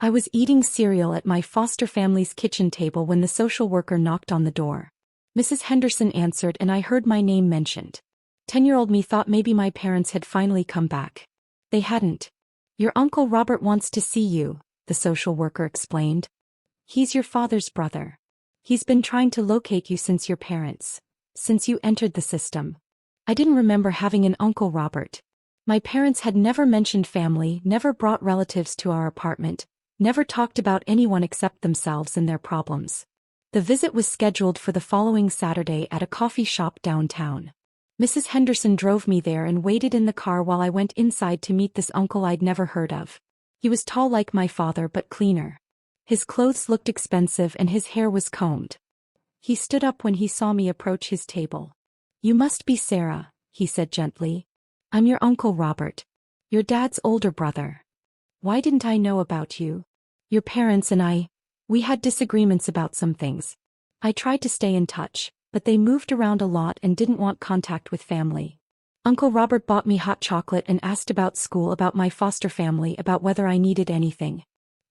I was eating cereal at my foster family's kitchen table when the social worker knocked on the door. Mrs. Henderson answered and I heard my name mentioned. 10-year-old me thought maybe my parents had finally come back. They hadn't. Your Uncle Robert wants to see you, the social worker explained. He's your father's brother. He's been trying to locate you since you entered the system. I didn't remember having an Uncle Robert. My parents had never mentioned family, never brought relatives to our apartment, never talked about anyone except themselves and their problems. The visit was scheduled for the following Saturday at a coffee shop downtown. Mrs. Henderson drove me there and waited in the car while I went inside to meet this uncle I'd never heard of. He was tall like my father but cleaner. His clothes looked expensive and his hair was combed. He stood up when he saw me approach his table. You must be Sarah, he said gently. I'm your Uncle Robert. Your dad's older brother. Why didn't I know about you? Your parents and we had disagreements about some things. I tried to stay in touch, but they moved around a lot and didn't want contact with family. Uncle Robert bought me hot chocolate and asked about school, about my foster family, about whether I needed anything.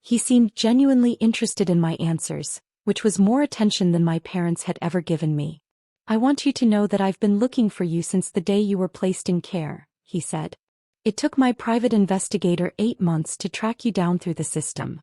He seemed genuinely interested in my answers, which was more attention than my parents had ever given me. I want you to know that I've been looking for you since the day you were placed in care, he said. It took my private investigator 8 months to track you down through the system.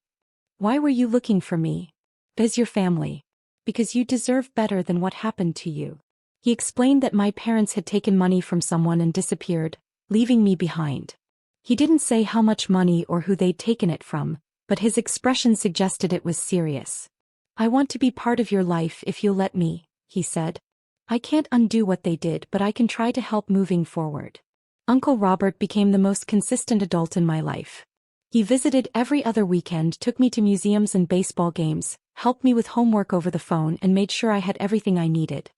Why were you looking for me? As your family. Because you deserve better than what happened to you. He explained that my parents had taken money from someone and disappeared, leaving me behind. He didn't say how much money or who they'd taken it from, but his expression suggested it was serious. I want to be part of your life if you'll let me, he said. I can't undo what they did, but I can try to help moving forward. Uncle Robert became the most consistent adult in my life. He visited every other weekend, took me to museums and baseball games, helped me with homework over the phone and made sure I had everything I needed.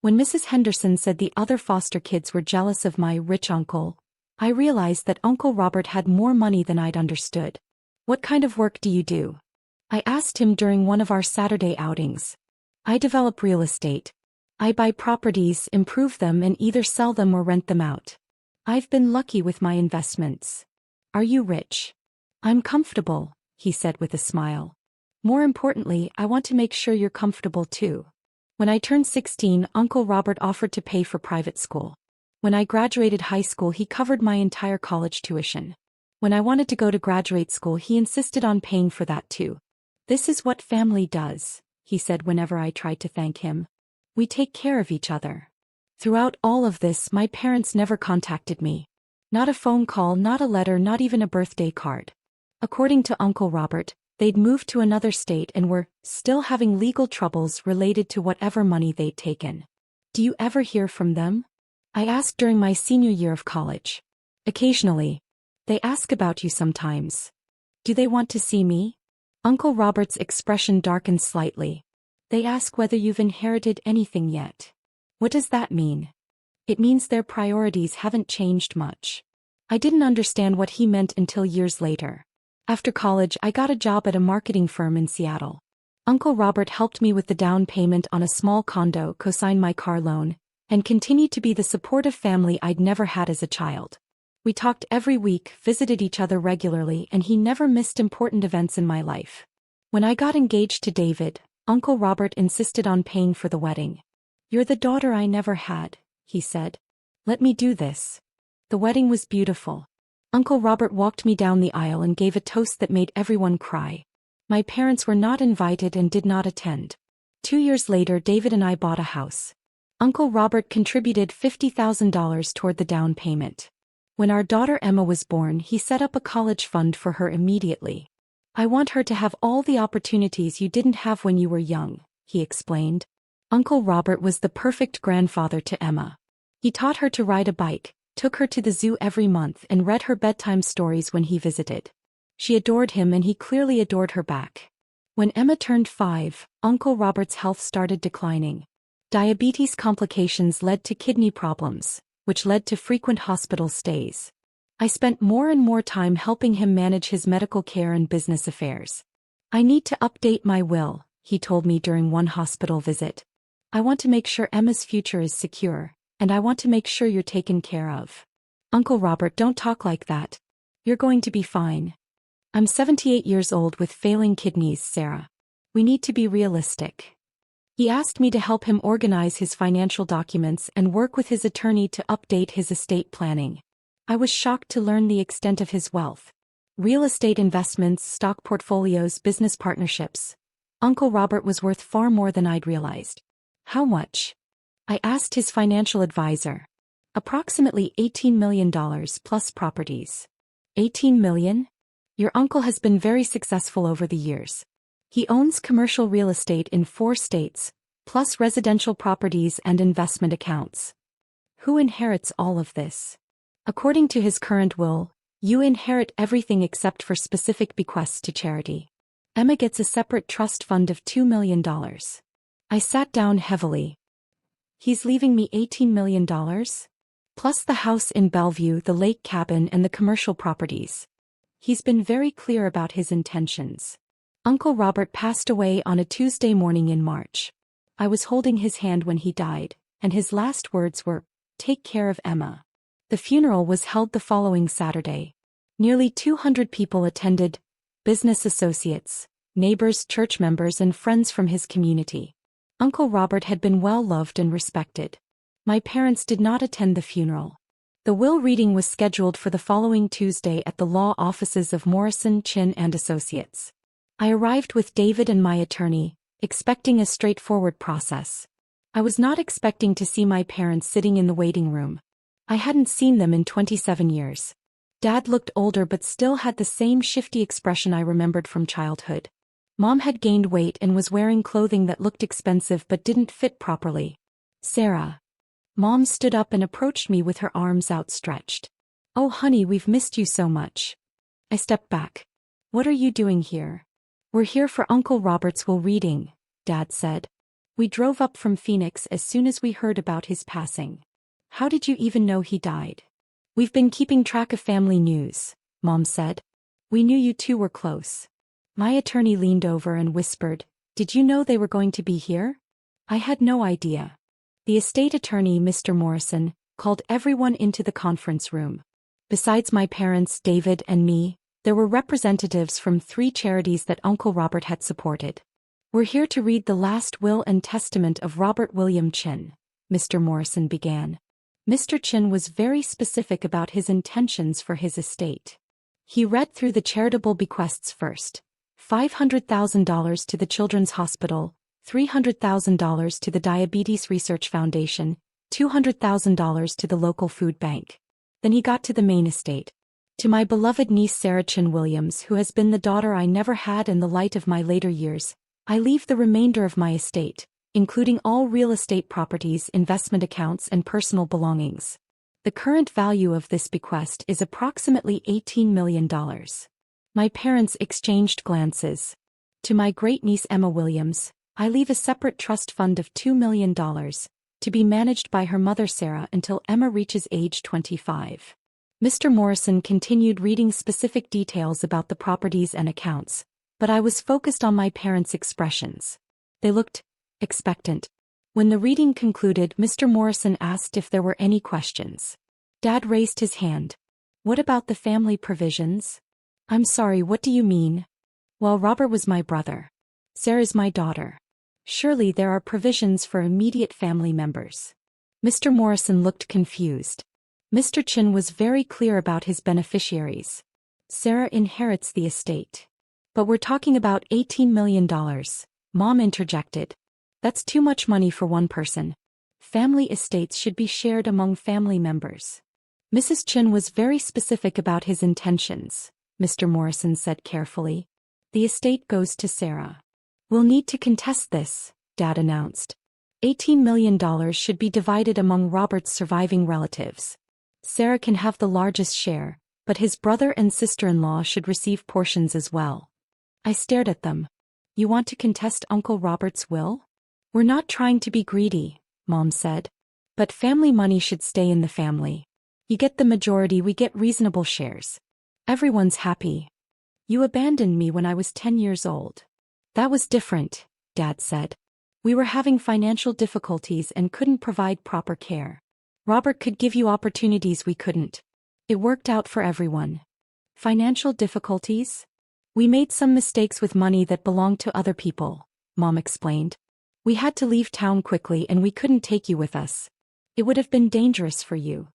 When Mrs. Henderson said the other foster kids were jealous of my rich uncle, I realized that Uncle Robert had more money than I'd understood. What kind of work do you do? I asked him during one of our Saturday outings. I develop real estate. I buy properties, improve them and either sell them or rent them out. I've been lucky with my investments. Are you rich? I'm comfortable, he said with a smile. More importantly, I want to make sure you're comfortable too. When I turned 16, Uncle Robert offered to pay for private school. When I graduated high school, he covered my entire college tuition. When I wanted to go to graduate school, he insisted on paying for that too. This is what family does, he said whenever I tried to thank him. We take care of each other. Throughout all of this, my parents never contacted me. Not a phone call, not a letter, not even a birthday card. According to Uncle Robert, they'd moved to another state and were still having legal troubles related to whatever money they'd taken. Do you ever hear from them? I asked during my senior year of college. Occasionally. They ask about you sometimes. Do they want to see me? Uncle Robert's expression darkened slightly. They ask whether you've inherited anything yet. What does that mean? It means their priorities haven't changed much. I didn't understand what he meant until years later. After college, I got a job at a marketing firm in Seattle. Uncle Robert helped me with the down payment on a small condo, co-signed my car loan, and continued to be the supportive family I'd never had as a child. We talked every week, visited each other regularly, and he never missed important events in my life. When I got engaged to David, Uncle Robert insisted on paying for the wedding. You're the daughter I never had, he said. Let me do this. The wedding was beautiful. Uncle Robert walked me down the aisle and gave a toast that made everyone cry. My parents were not invited and did not attend. 2 years later, David and I bought a house. Uncle Robert contributed $50,000 toward the down payment. When our daughter Emma was born, he set up a college fund for her immediately. I want her to have all the opportunities you didn't have when you were young, he explained. Uncle Robert was the perfect grandfather to Emma. He taught her to ride a bike, took her to the zoo every month and read her bedtime stories when he visited. She adored him and he clearly adored her back. When Emma turned 5, Uncle Robert's health started declining. Diabetes complications led to kidney problems, which led to frequent hospital stays. I spent more and more time helping him manage his medical care and business affairs. I need to update my will, he told me during one hospital visit. I want to make sure Emma's future is secure, and I want to make sure you're taken care of. Uncle Robert, don't talk like that. You're going to be fine. I'm 78 years old with failing kidneys, Sarah. We need to be realistic. He asked me to help him organize his financial documents and work with his attorney to update his estate planning. I was shocked to learn the extent of his wealth. Real estate investments, stock portfolios, business partnerships. Uncle Robert was worth far more than I'd realized. How much? I asked his financial advisor. Approximately $18 million plus properties. 18 million? Your uncle has been very successful over the years. He owns commercial real estate in 4 states, plus residential properties and investment accounts. Who inherits all of this? According to his current will, you inherit everything except for specific bequests to charity. Emma gets a separate trust fund of $2 million. I sat down heavily. He's leaving me $18 million? Plus the house in Bellevue, the lake cabin, and the commercial properties. He's been very clear about his intentions. Uncle Robert passed away on a Tuesday morning in March. I was holding his hand when he died, and his last words were, "Take care of Emma." The funeral was held the following Saturday. Nearly 200 people attended, business associates, neighbors, church members, and friends from his community. Uncle Robert had been well loved and respected. My parents did not attend the funeral. The will reading was scheduled for the following Tuesday at the law offices of Morrison, Chin and Associates. I arrived with David and my attorney, expecting a straightforward process. I was not expecting to see my parents sitting in the waiting room. I hadn't seen them in 27 years. Dad looked older but still had the same shifty expression I remembered from childhood. Mom had gained weight and was wearing clothing that looked expensive but didn't fit properly. "Sarah." Mom stood up and approached me with her arms outstretched. "Oh honey, we've missed you so much." I stepped back. "What are you doing here?" "We're here for Uncle Robert's will reading," Dad said. "We drove up from Phoenix as soon as we heard about his passing." "How did you even know he died?" "We've been keeping track of family news," Mom said. "We knew you two were close." My attorney leaned over and whispered, "Did you know they were going to be here?" I had no idea. The estate attorney, Mr. Morrison, called everyone into the conference room. Besides my parents, David, and me, there were representatives from 3 charities that Uncle Robert had supported. "We're here to read the last will and testament of Robert William Chin," Mr. Morrison began. Mr. Chin was very specific about his intentions for his estate. He read through the charitable bequests first. $500,000 to the Children's Hospital, $300,000 to the Diabetes Research Foundation, $200,000 to the local food bank. Then he got to the main estate. "To my beloved niece Sarah Chin Williams, who has been the daughter I never had and the light of my later years, I leave the remainder of my estate, including all real estate properties, investment accounts, and personal belongings. The current value of this bequest is approximately $18 million. My parents exchanged glances. "To my great-niece Emma Williams, I leave a separate trust fund of $2 million, to be managed by her mother Sarah until Emma reaches age 25. Mr. Morrison continued reading specific details about the properties and accounts, but I was focused on my parents' expressions. They looked expectant. When the reading concluded, Mr. Morrison asked if there were any questions. Dad raised his hand. "What about the family provisions?" "I'm sorry, what do you mean?" "Well, Robert was my brother. Sarah's my daughter. Surely there are provisions for immediate family members." Mr. Morrison looked confused. Mr. Chin was very clear about his beneficiaries. "Sarah inherits the estate." "But we're talking about $18 million, Mom interjected. "That's too much money for one person. Family estates should be shared among family members." Mrs. Chin was very specific about his intentions, Mr. Morrison said carefully. "The estate goes to Sarah." "We'll need to contest this," Dad announced. $18 million should be divided among Robert's surviving relatives. Sarah can have the largest share, but his brother and sister-in-law should receive portions as well. I stared at them. "You want to contest Uncle Robert's will?" "We're not trying to be greedy," Mom said. "But family money should stay in the family. You get the majority, we get reasonable shares. Everyone's happy." "You abandoned me when I was 10 years old." "That was different," Dad said. "We were having financial difficulties and couldn't provide proper care. Robert could give you opportunities we couldn't. It worked out for everyone." "Financial difficulties?" We made some mistakes with money that belonged to other people, Mom explained. We had to leave town quickly and we couldn't take you with us. It would have been dangerous for you.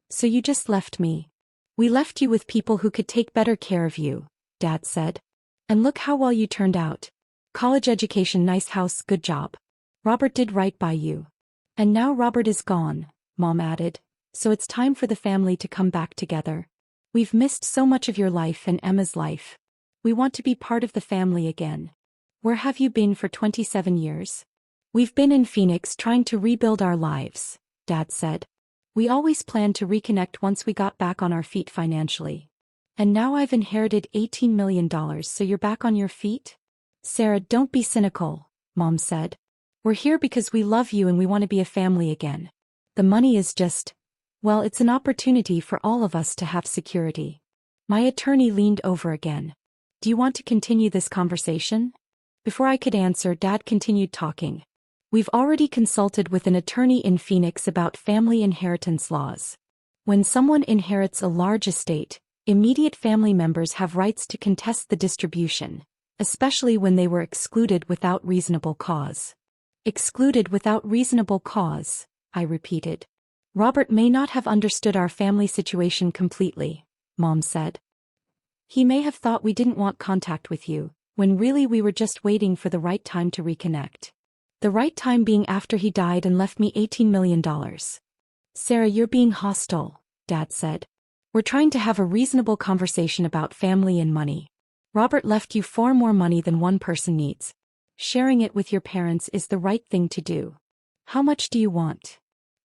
So you just left me. We left you with people who could take better care of you, Dad said. And look how well you turned out. College education, nice house, good job. Robert did right by you. And now Robert is gone, Mom added, so it's time for the family to come back together. We've missed so much of your life and Emma's life. We want to be part of the family again. Where have you been for 27 years? We've been in Phoenix trying to rebuild our lives, Dad said. We always planned to reconnect once we got back on our feet financially. And now I've inherited $18 million, so you're back on your feet? Sarah, don't be cynical, Mom said. We're here because we love you and we want to be a family again. The money is just, well, it's an opportunity for all of us to have security. My attorney leaned over again. Do you want to continue this conversation? Before I could answer, Dad continued talking. We've already consulted with an attorney in Phoenix about family inheritance laws. When someone inherits a large estate, immediate family members have rights to contest the distribution, especially when they were excluded without reasonable cause. Excluded without reasonable cause, I repeated. Robert may not have understood our family situation completely, Mom said. He may have thought we didn't want contact with you, when really we were just waiting for the right time to reconnect. The right time being after he died and left me $18 million. Sarah, you're being hostile, Dad said. We're trying to have a reasonable conversation about family and money. Robert left you far more money than one person needs. Sharing it with your parents is the right thing to do. How much do you want?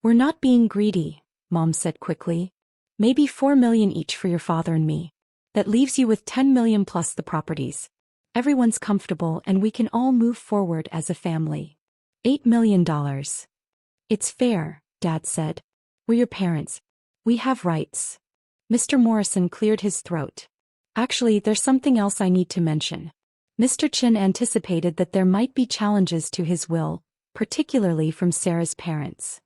We're not being greedy, Mom said quickly. Maybe $4 million each for your father and me. That leaves you with $10 million plus the properties. Everyone's comfortable and we can all move forward as a family. $8 million. It's fair, Dad said. We're your parents. We have rights. Mr. Morrison cleared his throat. Actually, there's something else I need to mention. Mr. Chin anticipated that there might be challenges to his will, particularly from Sarah's parents.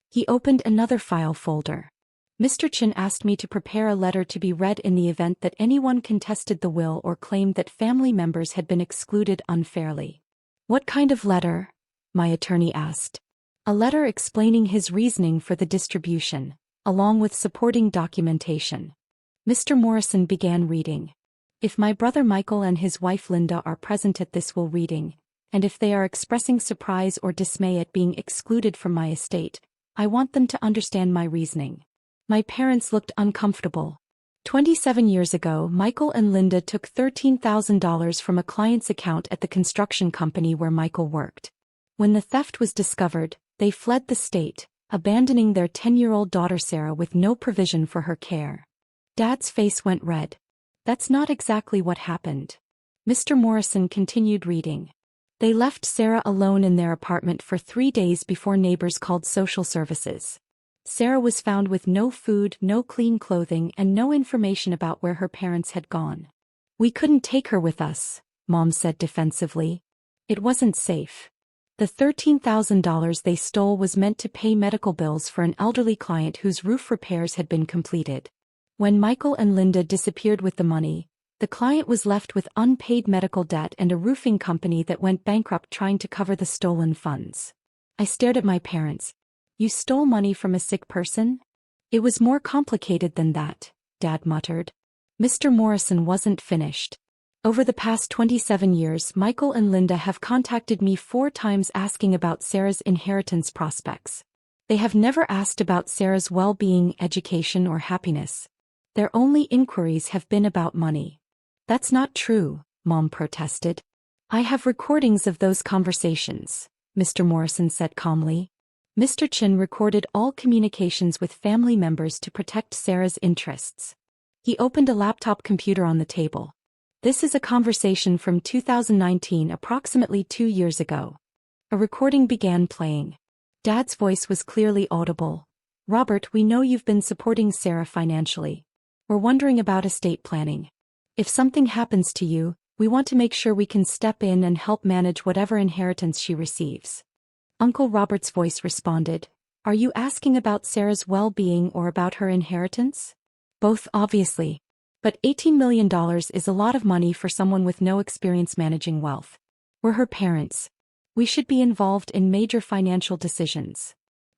He opened another file folder. Mr. Chin asked me to prepare a letter to be read in the event that anyone contested the will or claimed that family members had been excluded unfairly. What kind of letter? My attorney asked. A letter explaining his reasoning for the distribution, along with supporting documentation. Mr. Morrison began reading. If my brother Michael and his wife Linda are present at this will reading, and if they are expressing surprise or dismay at being excluded from my estate, I want them to understand my reasoning. My parents looked uncomfortable. 27 years ago, Michael and Linda took $13,000 from a client's account at the construction company where Michael worked. When the theft was discovered, they fled the state, abandoning their 10-year-old daughter Sarah with no provision for her care. Dad's face went red. That's not exactly what happened. Mr. Morrison continued reading. They left Sarah alone in their apartment for 3 days before neighbors called social services. Sarah was found with no food, no clean clothing, and no information about where her parents had gone. We couldn't take her with us, Mom said defensively. It wasn't safe. The $13,000 they stole was meant to pay medical bills for an elderly client whose roof repairs had been completed. When Michael and Linda disappeared with the money, the client was left with unpaid medical debt and a roofing company that went bankrupt trying to cover the stolen funds. I stared at my parents. You stole money from a sick person? It was more complicated than that, Dad muttered. Mr. Morrison wasn't finished. Over the past 27 years, Michael and Linda have contacted me 4 times asking about Sarah's inheritance prospects. They have never asked about Sarah's well-being, education, or happiness. Their only inquiries have been about money. That's not true, Mom protested. I have recordings of those conversations, Mr. Morrison said calmly. Mr. Chin recorded all communications with family members to protect Sarah's interests. He opened a laptop computer on the table. This is a conversation from 2019, approximately 2 years ago. A recording began playing. Dad's voice was clearly audible. Robert, we know you've been supporting Sarah financially. We're wondering about estate planning. If something happens to you, we want to make sure we can step in and help manage whatever inheritance she receives. Uncle Robert's voice responded. Are you asking about Sarah's well-being or about her inheritance? Both, obviously. But $18 million is a lot of money for someone with no experience managing wealth. We're her parents. We should be involved in major financial decisions.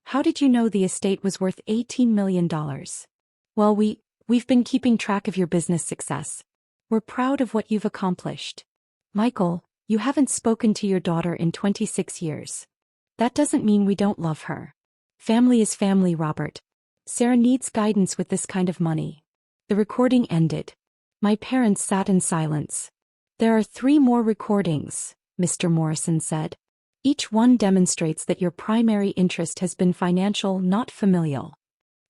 How did you know the estate was worth $18 million? Well, we've been keeping track of your business success. We're proud of what you've accomplished. Michael, you haven't spoken to your daughter in 26 years. That doesn't mean we don't love her. Family is family, Robert. Sarah needs guidance with this kind of money. The recording ended. My parents sat in silence. There are 3 more recordings, Mr. Morrison said. Each one demonstrates that your primary interest has been financial, not familial.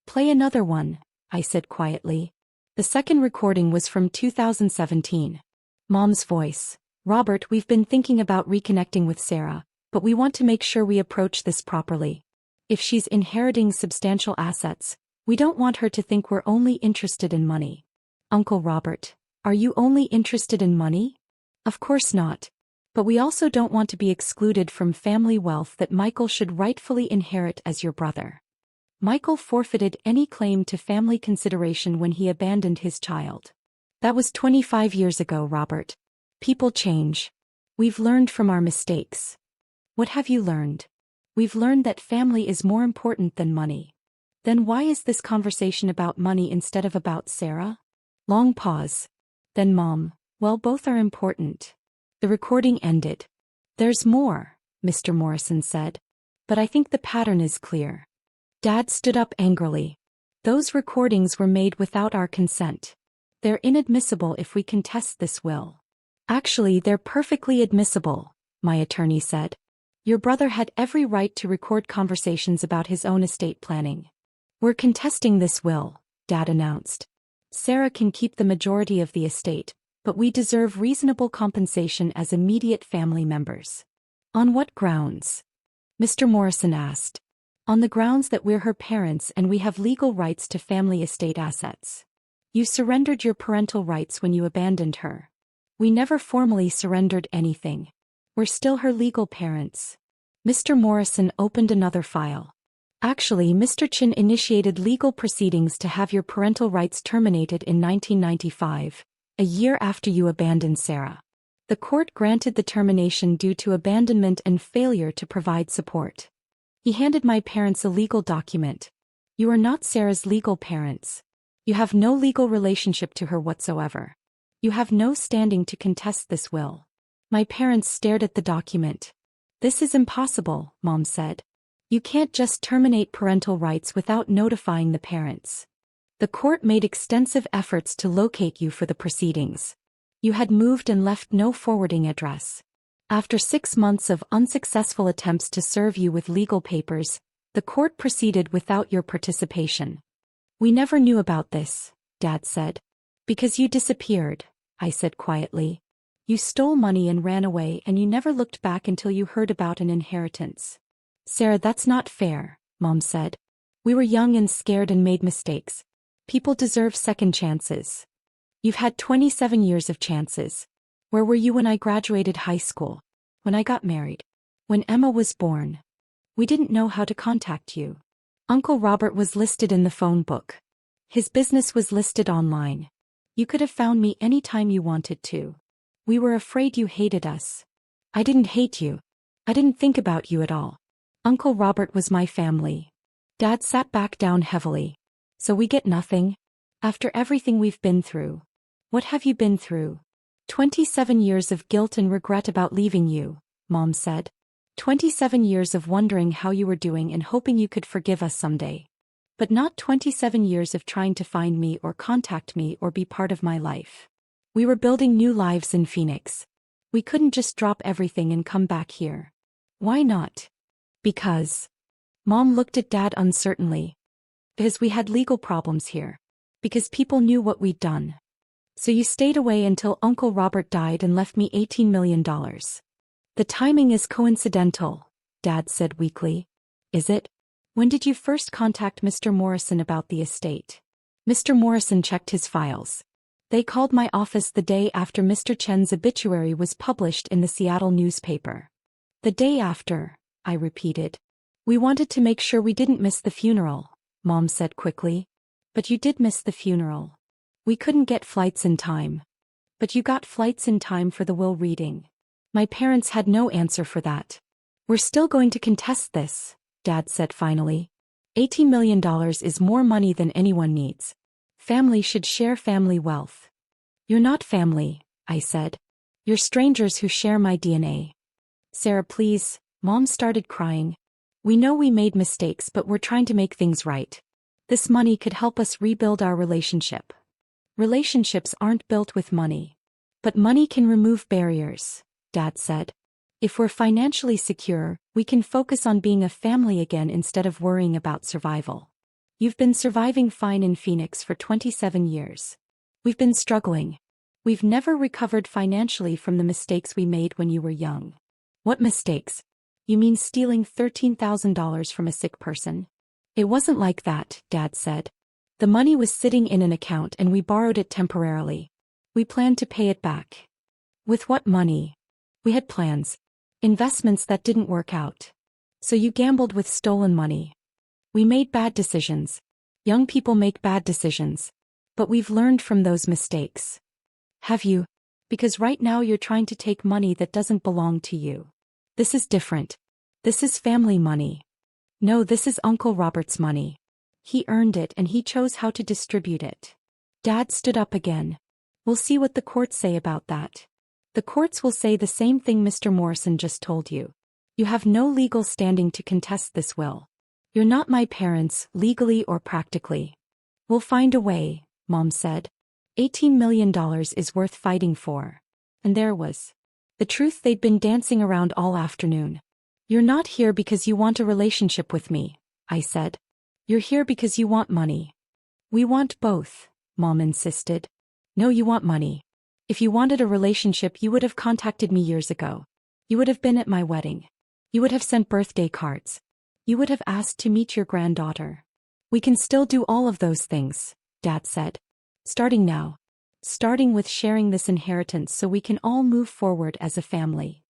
Play another one, I said quietly. The second recording was from 2017. Mom's voice. Robert, we've been thinking about reconnecting with Sarah, but we want to make sure we approach this properly. If she's inheriting substantial assets, we don't want her to think we're only interested in money. Uncle Robert, are you only interested in money? Of course not. But we also don't want to be excluded from family wealth that Michael should rightfully inherit as your brother. Michael forfeited any claim to family consideration when he abandoned his child. That was 25 years ago, Robert. People change. We've learned from our mistakes. What have you learned? We've learned that family is more important than money. Then why is this conversation about money instead of about Sarah? Long pause. Then Mom, well, both are important. The recording ended. There's more, Mr. Morrison said. But I think the pattern is clear. Dad stood up angrily. Those recordings were made without our consent. They're inadmissible if we contest this will. Actually, they're perfectly admissible, my attorney said. Your brother had every right to record conversations about his own estate planning. We're contesting this will, Dad announced. Sarah can keep the majority of the estate, but we deserve reasonable compensation as immediate family members. On what grounds? Mr. Morrison asked. On the grounds that we're her parents and we have legal rights to family estate assets. You surrendered your parental rights when you abandoned her. We never formally surrendered anything. We're still her legal parents. Mr. Morrison opened another file. Actually, Mr. Chin initiated legal proceedings to have your parental rights terminated in 1995, a year after you abandoned Sarah. The court granted the termination due to abandonment and failure to provide support. He handed my parents a legal document. You are not Sarah's legal parents. You have no legal relationship to her whatsoever. You have no standing to contest this will. My parents stared at the document. This is impossible, Mom said. You can't just terminate parental rights without notifying the parents. The court made extensive efforts to locate you for the proceedings. You had moved and left no forwarding address. After 6 months of unsuccessful attempts to serve you with legal papers, the court proceeded without your participation. We never knew about this, Dad said. Because you disappeared, I said quietly. You stole money and ran away and you never looked back until you heard about an inheritance. Sarah, that's not fair, Mom said. We were young and scared and made mistakes. People deserve second chances. You've had 27 years of chances. Where were you when I graduated high school? When I got married? When Emma was born? We didn't know how to contact you. Uncle Robert was listed in the phone book. His business was listed online. You could have found me any time you wanted to. We were afraid you hated us. I didn't hate you. I didn't think about you at all. Uncle Robert was my family. Dad sat back down heavily. So we get nothing? After everything we've been through. What have you been through? 27 years of guilt and regret about leaving you, Mom said. 27 years of wondering how you were doing and hoping you could forgive us someday. But not 27 years of trying to find me or contact me or be part of my life. We were building new lives in Phoenix. We couldn't just drop everything and come back here. Why not? Because. Mom looked at Dad uncertainly. Because we had legal problems here. Because people knew what we'd done. So you stayed away until Uncle Robert died and left me $18 million. The timing is coincidental, Dad said weakly. Is it? When did you first contact Mr. Morrison about the estate? Mr. Morrison checked his files. They called my office the day after Mr. Chen's obituary was published in the Seattle newspaper. The day after, I repeated. We wanted to make sure we didn't miss the funeral, Mom said quickly. But you did miss the funeral. We couldn't get flights in time. But you got flights in time for the will reading. My parents had no answer for that. We're still going to contest this, Dad said finally. $18 million is more money than anyone needs. Family should share family wealth. You're not family, I said. You're strangers who share my DNA. Sarah, please, Mom started crying. We know we made mistakes, but we're trying to make things right. This money could help us rebuild our relationship. Relationships aren't built with money. But money can remove barriers, Dad said. If we're financially secure, we can focus on being a family again instead of worrying about survival. You've been surviving fine in Phoenix for 27 years. We've been struggling. We've never recovered financially from the mistakes we made when you were young. What mistakes? You mean stealing $13,000 from a sick person? It wasn't like that, Dad said. The money was sitting in an account and we borrowed it temporarily. We planned to pay it back. With what money? We had plans. Investments that didn't work out. So you gambled with stolen money. We made bad decisions. Young people make bad decisions. But we've learned from those mistakes. Have you? Because right now you're trying to take money that doesn't belong to you. This is different. This is family money. No, this is Uncle Robert's money. He earned it and he chose how to distribute it. Dad stood up again. We'll see what the courts say about that. The courts will say the same thing Mr. Morrison just told you. You have no legal standing to contest this will. You're not my parents, legally or practically. We'll find a way, Mom said. $18 million is worth fighting for. And there was the truth they'd been dancing around all afternoon. You're not here because you want a relationship with me, I said. You're here because you want money. We want both, Mom insisted. No, you want money. If you wanted a relationship, you would have contacted me years ago. You would have been at my wedding. You would have sent birthday cards. You would have asked to meet your granddaughter. We can still do all of those things, Dad said. Starting now. Starting with sharing this inheritance so we can all move forward as a family.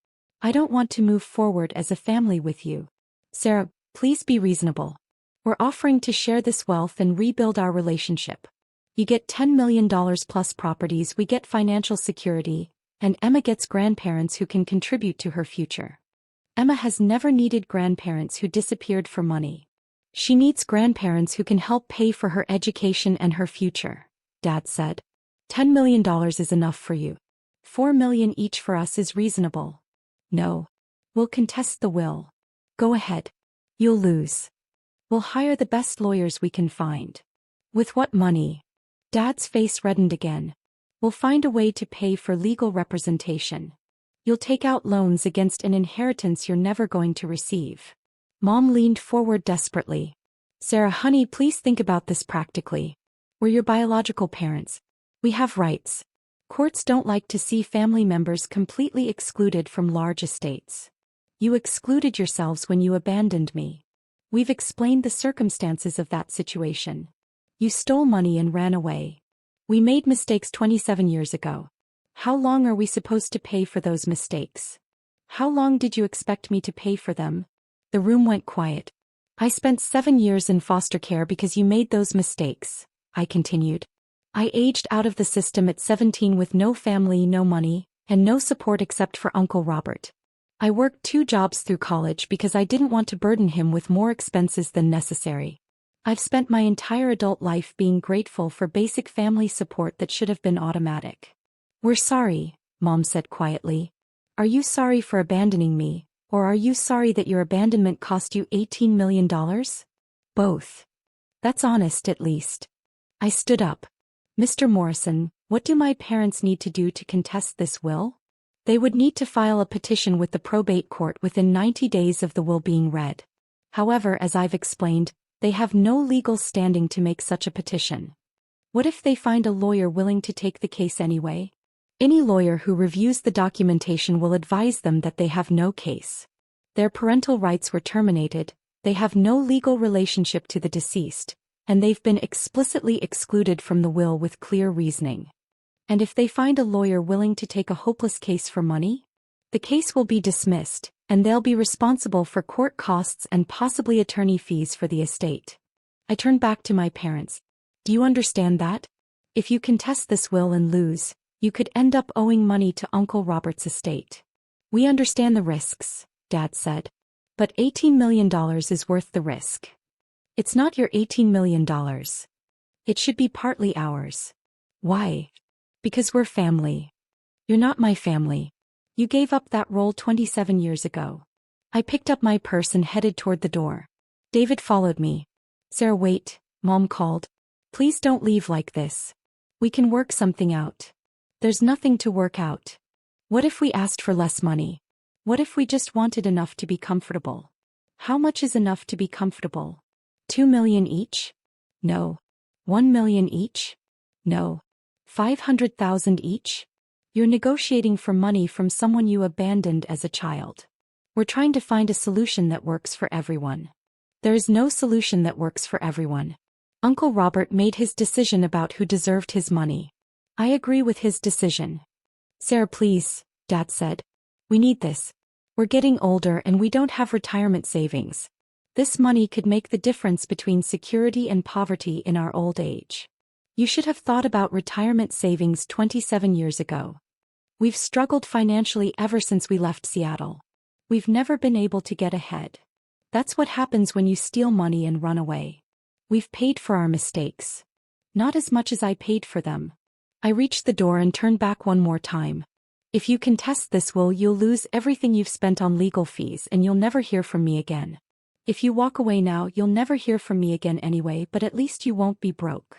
I don't want to move forward as a family with you. Sarah, please be reasonable. We're offering to share this wealth and rebuild our relationship. You get $10 million plus properties, we get financial security, and Emma gets grandparents who can contribute to her future. Emma has never needed grandparents who disappeared for money. She needs grandparents who can help pay for her education and her future, Dad said. $10 million is enough for you. $4 million each for us is reasonable. No. We'll contest the will. Go ahead. You'll lose. We'll hire the best lawyers we can find. With what money? Dad's face reddened again. We'll find a way to pay for legal representation. You'll take out loans against an inheritance you're never going to receive. Mom leaned forward desperately. Sarah, honey, please think about this practically. We're your biological parents. We have rights. Courts don't like to see family members completely excluded from large estates. You excluded yourselves when you abandoned me. We've explained the circumstances of that situation. You stole money and ran away. We made mistakes 27 years ago. How long are we supposed to pay for those mistakes? How long did you expect me to pay for them? The room went quiet. I spent 7 years in foster care because you made those mistakes, I continued. I aged out of the system at 17 with no family, no money, and no support except for Uncle Robert. I worked 2 jobs through college because I didn't want to burden him with more expenses than necessary. I've spent my entire adult life being grateful for basic family support that should have been automatic. We're sorry, Mom said quietly. Are you sorry for abandoning me, or are you sorry that your abandonment cost you $18 million? Both. That's honest at least. I stood up. Mr. Morrison, what do my parents need to do to contest this will? They would need to file a petition with the probate court within 90 days of the will being read. However, as I've explained, they have no legal standing to make such a petition. What if they find a lawyer willing to take the case anyway? Any lawyer who reviews the documentation will advise them that they have no case. Their parental rights were terminated, they have no legal relationship to the deceased, and they've been explicitly excluded from the will with clear reasoning. And if they find a lawyer willing to take a hopeless case for money? The case will be dismissed, and they'll be responsible for court costs and possibly attorney fees for the estate. I turned back to my parents. Do you understand that? If you contest this will and lose, you could end up owing money to Uncle Robert's estate. We understand the risks, Dad said. But $18 million is worth the risk. It's not your $18 million. It should be partly ours. Why? Because we're family. You're not my family. You gave up that role 27 years ago. I picked up my purse and headed toward the door. David followed me. Sarah, wait, Mom called. Please don't leave like this. We can work something out. There's nothing to work out. What if we asked for less money? What if we just wanted enough to be comfortable? How much is enough to be comfortable? 2 million each? No. 1 million each? No. 500,000 each? You're negotiating for money from someone you abandoned as a child. We're trying to find a solution that works for everyone. There is no solution that works for everyone. Uncle Robert made his decision about who deserved his money. I agree with his decision. Sarah, please, Dad said. We need this. We're getting older and we don't have retirement savings. This money could make the difference between security and poverty in our old age. You should have thought about retirement savings 27 years ago. We've struggled financially ever since we left Seattle. We've never been able to get ahead. That's what happens when you steal money and run away. We've paid for our mistakes. Not as much as I paid for them. I reached the door and turned back one more time. If you contest this will, you'll lose everything you've spent on legal fees and you'll never hear from me again. If you walk away now, you'll never hear from me again anyway, but at least you won't be broke.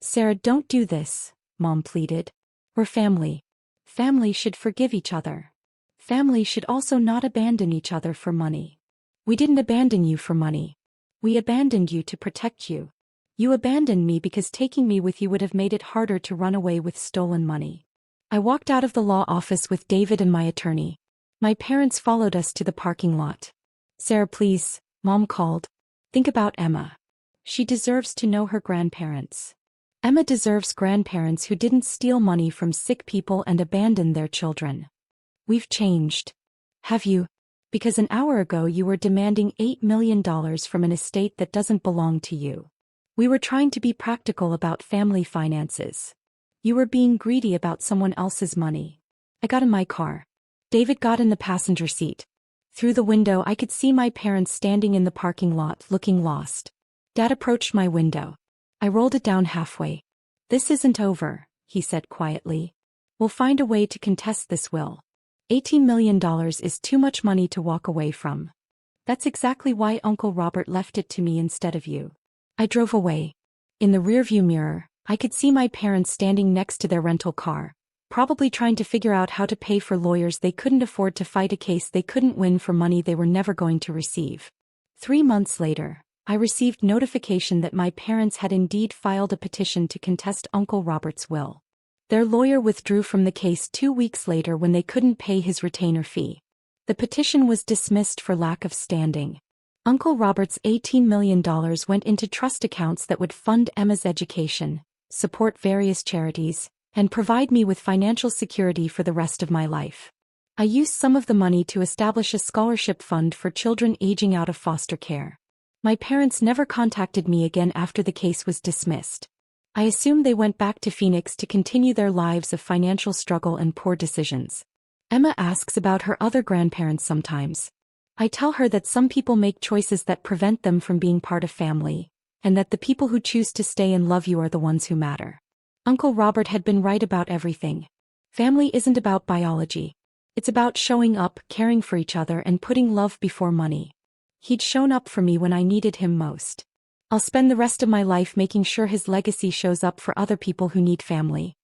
Sarah, don't do this, Mom pleaded. We're family. Family should forgive each other. Family should also not abandon each other for money. We didn't abandon you for money. We abandoned you to protect you. You abandoned me because taking me with you would have made it harder to run away with stolen money. I walked out of the law office with David and my attorney. My parents followed us to the parking lot. Sarah, please, Mom called. Think about Emma. She deserves to know her grandparents. Emma deserves grandparents who didn't steal money from sick people and abandon their children. We've changed. Have you? Because an hour ago you were demanding $8 million from an estate that doesn't belong to you. We were trying to be practical about family finances. You were being greedy about someone else's money. I got in my car. David got in the passenger seat. Through the window I could see my parents standing in the parking lot looking lost. Dad approached my window. I rolled it down halfway. This isn't over, he said quietly. We'll find a way to contest this will. $18 million is too much money to walk away from. That's exactly why Uncle Robert left it to me instead of you. I drove away. In the rearview mirror, I could see my parents standing next to their rental car, probably trying to figure out how to pay for lawyers they couldn't afford to fight a case they couldn't win for money they were never going to receive. 3 months later, I received notification that my parents had indeed filed a petition to contest Uncle Robert's will. Their lawyer withdrew from the case 2 weeks later when they couldn't pay his retainer fee. The petition was dismissed for lack of standing. Uncle Robert's $18 million went into trust accounts that would fund Emma's education, support various charities, and provide me with financial security for the rest of my life. I used some of the money to establish a scholarship fund for children aging out of foster care. My parents never contacted me again after the case was dismissed. I assume they went back to Phoenix to continue their lives of financial struggle and poor decisions. Emma asks about her other grandparents sometimes. I tell her that some people make choices that prevent them from being part of family, and that the people who choose to stay and love you are the ones who matter. Uncle Robert had been right about everything. Family isn't about biology. It's about showing up, caring for each other, and putting love before money. He'd shown up for me when I needed him most. I'll spend the rest of my life making sure his legacy shows up for other people who need family.